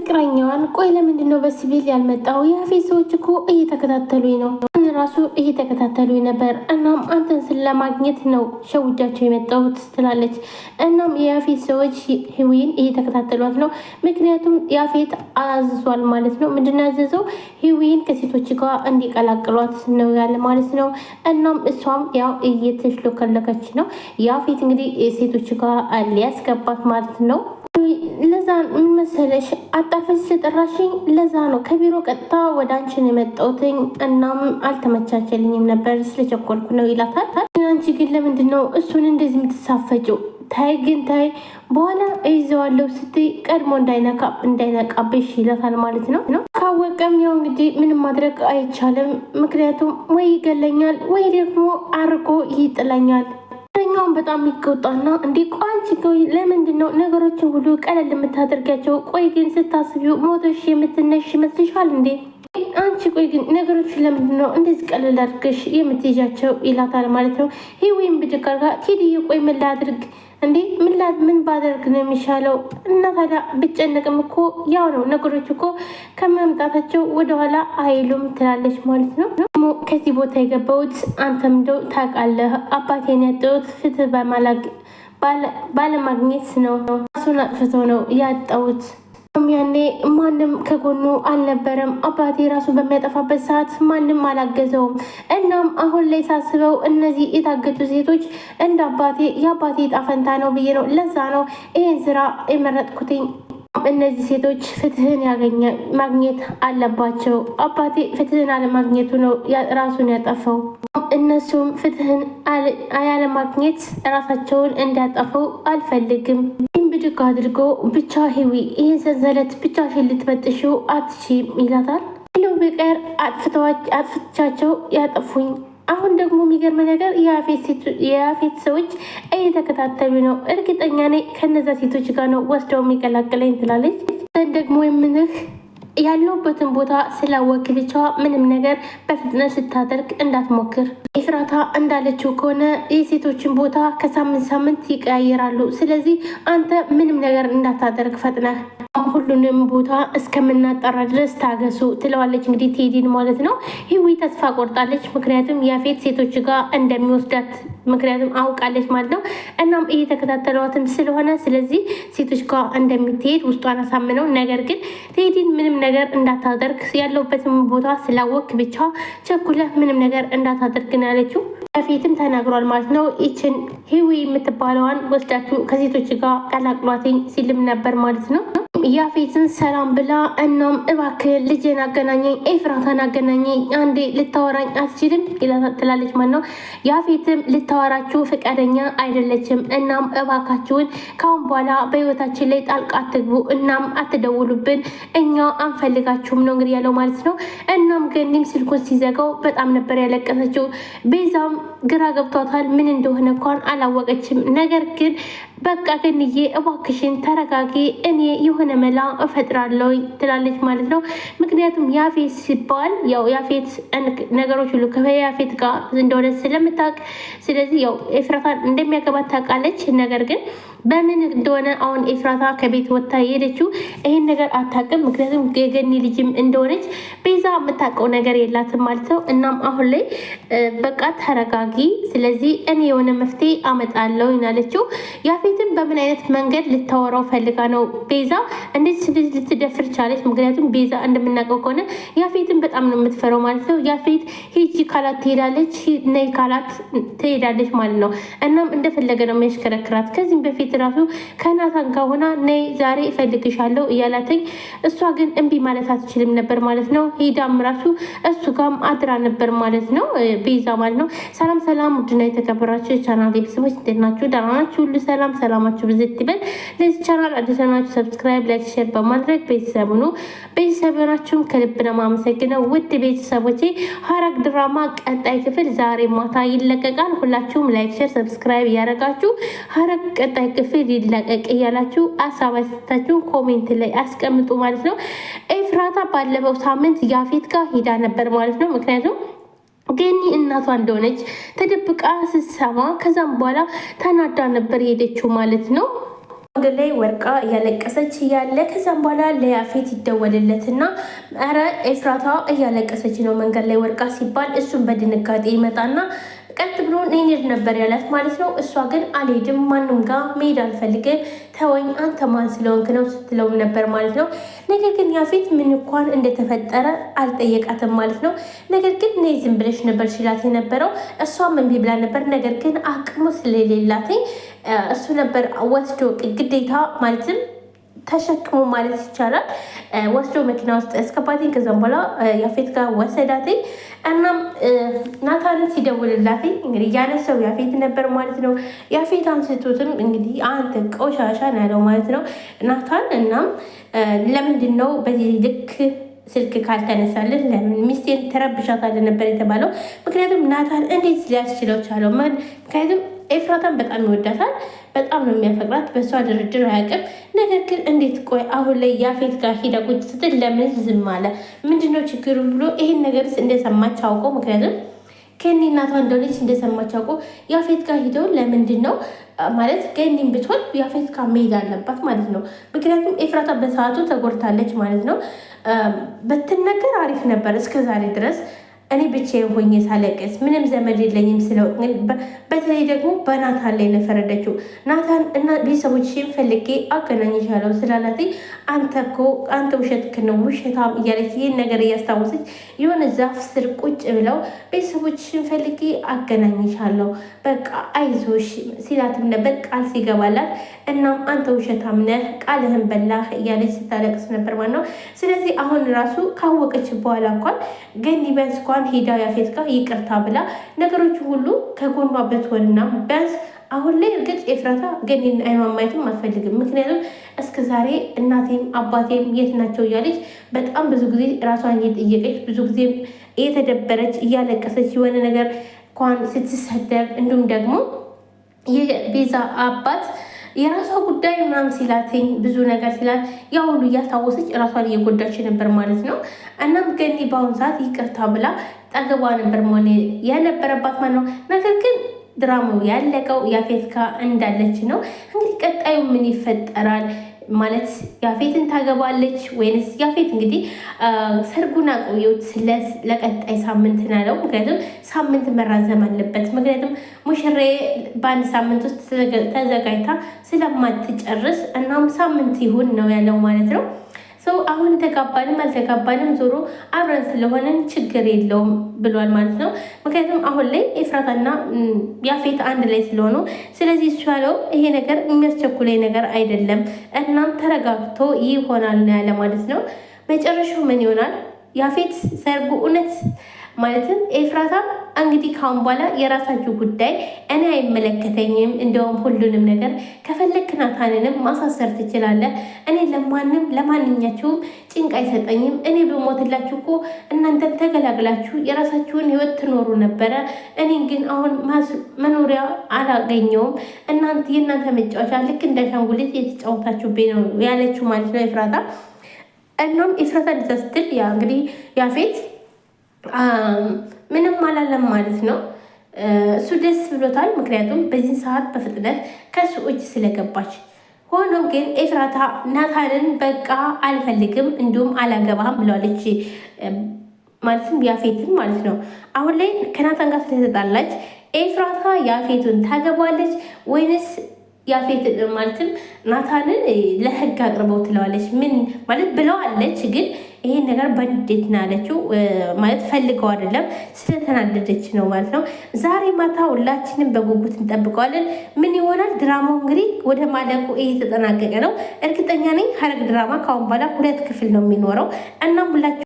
ፍቅረኛዋን ቆይ ለምንድነው በሲቪል ያልመጣው? የያፌት ሰዎች እኮ እየተከታተሉኝ ነው ራሱ እየተከታተሉኝ ነበር። እናም አንተን ስለማግኘት ነው ሸውጃቸው የመጣሁት ትላለች። እናም የያፌት ሰዎች ህዊን እየተከታተሏት ነው። ምክንያቱም ያፌት አዝዟል ማለት ነው። ምንድነው ያዘዘው? ህዊን ከሴቶች ጋር እንዲቀላቅሏት ነው ያለ ማለት ነው። እናም እሷም ያው እየተሽሎከለከች ነው። ያፌት እንግዲህ ሴቶች ጋር ሊያስገባት ማለት ነው። ለዛ ምን መሰለሽ አጣፈሽ ስለጠራሽኝ ለዛ ነው ከቢሮ ቀጥታ ወደ አንቺን የመጣሁትኝ። እናም አልተመቻቸልኝም ነበር ስለቸኮልኩ ነው ይላታል። አንቺ ግን ለምንድን ነው እሱን እንደዚህ የምትሳፈጭው? ታይ ግን ታይ በኋላ እይዘዋለሁ ስትይ ቀድሞ እንዳይነቃብሽ ይላታል ማለት ነው። ካወቀም ያው እንግዲህ ምንም ማድረግ አይቻልም። ምክንያቱም ወይ ይገለኛል ወይ ደግሞ አርጎ ይጥለኛል። ኛውን በጣም ይቆጣና እንዴ ቋንጭ ለምንድን ነው ነገሮችን ሁሉ ቀለል የምታደርጋቸው? ቆይ ግን ስታስቢው ሞቶሽ የምትነሽ ይመስልሻል እንዴ? አንቺ ቆይ ግን ነገሮችን ለምንድን ነው እንደዚህ ቀለል አድርገሽ የምትይዣቸው? ይላታል ማለት ነው። ይህ ወይም ብድጋርጋ ቴዲዬ ቆይ ምን ላድርግ እንዴ? ምን ባደርግ ነው የሚሻለው? እና ታዲያ ብጨነቅም እኮ ያው ነው ነገሮች እኮ ከመምጣታቸው ወደኋላ አይሉም ትላለች ማለት ነው። ከዚህ ቦታ የገባሁት አንተም እንደው ታውቃለህ፣ አባቴን ያጣሁት ፍትህ ባለማግኘት ነው። እሱን አጥፍቶ ነው ያጣሁት። ያኔ ማንም ከጎኑ አልነበረም። አባቴ ራሱን በሚያጠፋበት ሰዓት ማንም አላገዘውም። እናም አሁን ላይ ሳስበው እነዚህ የታገቱ ሴቶች እንደ የአባቴ ጣፈንታ ነው ብዬ ነው። ለዛ ነው ይህን ስራ የመረጥኩትኝ። እነዚህ ሴቶች ፍትህን ማግኘት አለባቸው። አባቴ ፍትህን አለማግኘቱ ነው ራሱን ያጠፋው። እነሱም ፍትህን ያለማግኘት ራሳቸውን እንዲያጠፈው አልፈልግም። ብድግ አድርጎ ብቻ ህዊ ይህን ሰንሰለት ብቻሽን ልትበጥሺው አትችይም ይላታል። ሌላው በቀር አጥፍቻቸው ያጠፉኝ። አሁን ደግሞ የሚገርም ነገር የያፌት ሰዎች እየተከታተሉ ነው። እርግጠኛ ነኝ ከነዛ ሴቶች ጋር ነው ወስደው የሚቀላቅለኝ ትላለች። ደግሞ የምንህ ያለውበትን ቦታ ስላወቅ ብቻ ምንም ነገር በፍጥነት ስታደርግ እንዳትሞክር። ኤፍራታ እንዳለችው ከሆነ የሴቶችን ቦታ ከሳምንት ይቀያየራሉ። ስለዚህ አንተ ምንም ነገር እንዳታደርግ ፈጥነህ ሁሉንም ቦታ እስከምናጠራ ድረስ ታገሱ ትለዋለች። እንግዲህ ቴዲን ማለት ነው። ህዊ ተስፋ ቆርጣለች። ምክንያቱም ያፌት ሴቶች ጋር እንደሚወስዳት ምክንያቱም አውቃለች ማለት ነው። እናም እየተከታተሏትም ስለሆነ ስለዚህ ሴቶች ጋር እንደምትሄድ ውስጧን አሳምነው፣ ነገር ግን ቴዲን ምንም ነገር እንዳታደርግ ያለውበትን ቦታ ስላወቅ ብቻ ቸኩለ ምንም ነገር እንዳታደርግ ነው ያለችው። ያፌትም ተናግሯል ማለት ነው። ይችን ህዊ የምትባለዋን ወስዳችሁ ከሴቶች ጋር ቀላቅሏትኝ ሲልም ነበር ማለት ነው። ያፌትን ሰላም ብላ እናም እባክህ ልጄን አገናኘኝ፣ ኤፍራታን አገናኘኝ፣ አንዴ ልታወራኝ አትችልም ትላለች ማለት ነው። ያፌትም ልታወራችሁ ፈቃደኛ አይደለችም። እናም እባካችሁን ካሁን በኋላ በህይወታችን ላይ ጣልቃ አትግቡ፣ እናም አትደውሉብን፣ እኛ አንፈልጋችሁም ነው እንግዲህ ያለው ማለት ነው። እናም ገኒም ስልኩን ሲዘጋው በጣም ነበር ያለቀሰችው። ቤዛም ግራ ገብቷታል። ምን እንደሆነ እንኳን አላወቀችም። ነገር ግን በቃ ገንዬ እባክሽን ተረጋጊ፣ እኔ የሆነ መላ እፈጥራለሁ ትላለች ማለት ነው። ምክንያቱም ያፌት ሲባል ያው ያፌት ነገሮች ሁሉ ከያፌት ጋር እንደሆነ ስለምታውቅ ስለዚህ ያው ኤፍራታን እንደሚያገባት ታውቃለች። ነገር ግን በምን እንደሆነ አሁን ኤፍራታ ከቤት ወጥታ የሄደችው ይሄን ነገር አታውቅም። ምክንያቱም የገኒ ልጅም እንደሆነች ቤዛ የምታውቀው ነገር የላትም ማለት ነው። እናም አሁን ላይ በቃ ተረጋጊ፣ ስለዚህ እኔ የሆነ መፍትሄ አመጣለሁ ይናለችው። ያፌትን በምን አይነት መንገድ ልታወራው ፈልጋ ነው ቤዛ እንዴት ልትደፍር ቻለች? ምክንያቱም ቤዛ እንደምናውቀው ከሆነ ያፌትን በጣም ነው የምትፈራው ማለት ነው። ያፌት ሂጂ ካላት ትሄዳለች፣ ነይ ካላት ትሄዳለች ማለት ነው። እናም እንደፈለገ ነው የሚያሽከረክራት። ከዚህም በፊት ራሱ ከናታን ጋር ሆና ነይ ዛሬ እፈልግሻለሁ እያላተኝ እሷ ግን እምቢ ማለት አትችልም ነበር ማለት ነው። ሄዳም ራሱ እሱ ጋም አድራ ነበር ማለት ነው ቤዛ ማለት ነው። ሰላም ሰላም፣ ውድና የተከበራችሁ የቻናል ቤተሰቦች እንዴት ናችሁ? ደህና ናችሁ? ሁሉ ሰላም ሰላማችሁ ብዝት ይበል። ለዚህ ቻናል አዲስ ናችሁ ሰብስክራይብ፣ ላይክ፣ ሼር በማድረግ ቤተሰብ ሁኑ። ቤተሰብናችሁም ከልብ ነው የማመሰግነው። ውድ ቤተሰቦቼ ሐረግ ድራማ ቀጣይ ክፍል ዛሬ ማታ ይለቀቃል። ሁላችሁም ላይክ፣ ሼር፣ ሰብስክራይብ እያደረጋችሁ ሐረግ ቀጣይ ክፍል ይለቀቅ እያላችሁ ሀሳብ አስተያየታችሁን ኮሜንት ላይ አስቀምጡ ማለት ነው። ኤፍራታ ባለፈው ሳምንት ያፌት ጋር ሄዳ ነበር ማለት ነው። ምክንያቱም ገኒ እናቷ እንደሆነች ተደብቃ ስትሰማ ከዛም በኋላ ተናዳ ነበር የሄደችው ማለት ነው። መንገድ ላይ ወርቃ እያለቀሰች እያለ ከዛም በኋላ ለያፌት ይደወልለትና ኧረ ኤፍራታ እያለቀሰች ነው መንገድ ላይ ወርቃ ሲባል እሱም በድንጋጤ ይመጣና ቀጥ ብሎ እንሂድ ነበር ያላት ማለት ነው። እሷ ግን አልሄድም፣ ማንም ጋር መሄድ አልፈልግም፣ ተወኝ፣ አንተ ማን ስለሆንክ ነው ስትለውም ነበር ማለት ነው። ነገር ግን ያፌት ምን እንኳን እንደተፈጠረ አልጠየቃትም ማለት ነው። ነገር ግን እኔ ዝም ብለሽ ነበር ሲላት የነበረው እሷም እምቢ ብላ ነበር። ነገር ግን አቅሙ ስለሌላት እሱ ነበር ወስዶ ግዴታ ማለትም ተሸክሞ ማለት ይቻላል ወስዶ መኪና ውስጥ ያስገባትኝ። ከዛም በኋላ ያፌት ጋር ወሰዳትኝ። እናም ናታንን ሲደውልላትኝ እንግዲህ ያነሰው ያፌት ነበር ማለት ነው። ያፌት አንስቶትም እንግዲህ አንተ ቆሻሻ ነው ያለው ማለት ነው ናታን። እናም ለምንድን ነው በዚህ ልክ ስልክ ካልተነሳልን ለምን ሚስቴን ተረብሻታለህ ነበር የተባለው። ምክንያቱም ናታን እንዴት ሊያስችለው ቻለው? ምክንያቱም ኤፍራታን በጣም ይወዳታል፣ በጣም ነው የሚያፈቅራት፣ በእሷ ድርድር አያውቅም። ነገር ግን እንዴት ቆይ አሁን ላይ ያፌት ጋር ሂዳ ቁጭ ስትል ለምን ዝም አለ? ምንድነው ችግሩ ብሎ ይሄን ነገርስ እንደሰማች አውቀው፣ ምክንያቱም ገኒ እናቷ እንደሆነች እንደሰማች አውቀው ያፌት ጋር ሂደው ለምንድን ነው ማለት ገኒን ብትሆን ያፌት ጋር መሄድ አለባት ማለት ነው። ምክንያቱም ኤፍራታ በሰዓቱ ተጎድታለች ማለት ነው። በትነገር አሪፍ ነበር እስከዛሬ ድረስ እኔ ብቻዬን ሆኜ ሳለቅስ ምንም ዘመድ የለኝም ስለው፣ በተለይ ደግሞ በናታን ላይ ነው የፈረደችው። ናታን እና ቤተሰቦችሽን ፈልጌ አገናኝሻለሁ ስላላት አንተ ውሸትክ ነው ውሸታም እያለች ይህን ነገር እያስታወሰች የሆነ ዛፍ ስር ቁጭ ብለው ቤተሰቦችሽን ፈልጌ አገናኝሻለሁ በቃ አይዞሽ ሲላትም ነበር ቃል ሲገባላት። እናም አንተ ውሸታም ነህ ቃልህን በላህ እያለች ስታለቅስ ነበር ማለት ነው። ስለዚህ አሁን ራሱ ካወቀች በኋላ እንኳን ገኒ ቢያንስ እንኳን ሄዳ ያፌት ጋር ይቅርታ ብላ ነገሮች ሁሉ ከጎኗ ብትሆንና ቢያንስ አሁን ላይ እርግጥ ኤፍራታ ገኒን አይኗን ማየትም አትፈልግም። ምክንያቱም እስከዛሬ እናቴም አባቴም የት ናቸው እያለች በጣም ብዙ ጊዜ ራሷን እየጠየቀች ብዙ ጊዜ እየተደበረች እያለቀሰች የሆነ ነገር እንኳን ስትሰደብ እንዲሁም ደግሞ የቤዛ አባት የራሷ ጉዳይ ምናምን ሲላትኝ ብዙ ነገር ሲላት ያ ሁሉ እያስታወሰች ራሷን እየጎዳች ነበር ማለት ነው። እናም ገኒ በአሁኑ ሰዓት ይቅርታ ብላ ጠገቧ ነበር መሆን የነበረባት ማለት ነው። ነገር ግን ድራማው ያለቀው ያፌት ጋር እንዳለች ነው። እንግዲህ ቀጣዩ ምን ይፈጠራል ማለት ያፌትን ታገባለች ወይንስ? ያፌት እንግዲህ ሰርጉን አቆየሁት ለቀጣይ ሳምንት ናለው። ምክንያቱም ሳምንት መራዘም አለበት። ምክንያቱም ሙሽሬ በአንድ ሳምንት ውስጥ ተዘጋጅታ ስለማትጨርስ እናም ሳምንት ይሁን ነው ያለው ማለት ነው። አሁን ተጋባንም አልተጋባንም ዞሮ አብረን ስለሆነን ችግር የለውም ብሏል ማለት ነው። ምክንያቱም አሁን ላይ ኤፍራታና ያፌት አንድ ላይ ስለሆኑ ስለዚህ እሱ ያለው ይሄ ነገር የሚያስቸኩለኝ ነገር አይደለም፣ እናም ተረጋግቶ ይሆናል ነው ያለ ማለት ነው። መጨረሻው ምን ይሆናል? ያፌት ሰርጉ እውነት ማለትም ኤፍራታ እንግዲህ ካሁን በኋላ የራሳችሁ ጉዳይ፣ እኔ አይመለከተኝም። እንደውም ሁሉንም ነገር ከፈለክ ናታንንም ማሳሰር ትችላለህ። እኔ ለማንኛችሁም ጭንቅ አይሰጠኝም። እኔ በሞትላችሁ እኮ እናንተም ተገላግላችሁ የራሳችሁን ሕይወት ትኖሩ ነበረ። እኔን ግን አሁን መኖሪያ አላገኘውም። የእናንተ መጫወቻ ልክ እንደ አሻንጉሊት የተጫወታችሁብኝ ነው ያለችው ማለት ነው ኤፍራታ። እናም ኤፍራታ እንደዛ ስትል እንግዲህ ያፌት ምንም አላለም ማለት ነው። እሱ ደስ ብሎታል። ምክንያቱም በዚህ ሰዓት በፍጥነት ከሱ እጅ ስለገባች። ሆኖም ግን ኤፍራታ ናታንን በቃ አልፈልግም እንዲሁም አላገባም ብለዋለች። ማለትም ያፌትን ማለት ነው። አሁን ላይ ከናታን ጋር ስለተጣላች ኤፍራታ ያፌቱን ታገባለች ወይንስ ያፌት ማለትም ናታንን ለህግ አቅርበው ትለዋለች? ምን ማለት ብለዋለች ግን ይሄን ነገር በንዴት ነው ያለችው። ማለት ፈልገው አይደለም ስለተናደደች ነው ማለት ነው። ዛሬ ማታ ሁላችንም በጉጉት እንጠብቀዋለን። ምን ይሆናል? ድራማው እንግዲህ ወደ ማለቁ እየተጠናቀቀ ነው። እርግጠኛ ነኝ ሐረግ ድራማ ካሁን በኋላ 2 ክፍል ነው የሚኖረው። እናም ሁላችሁ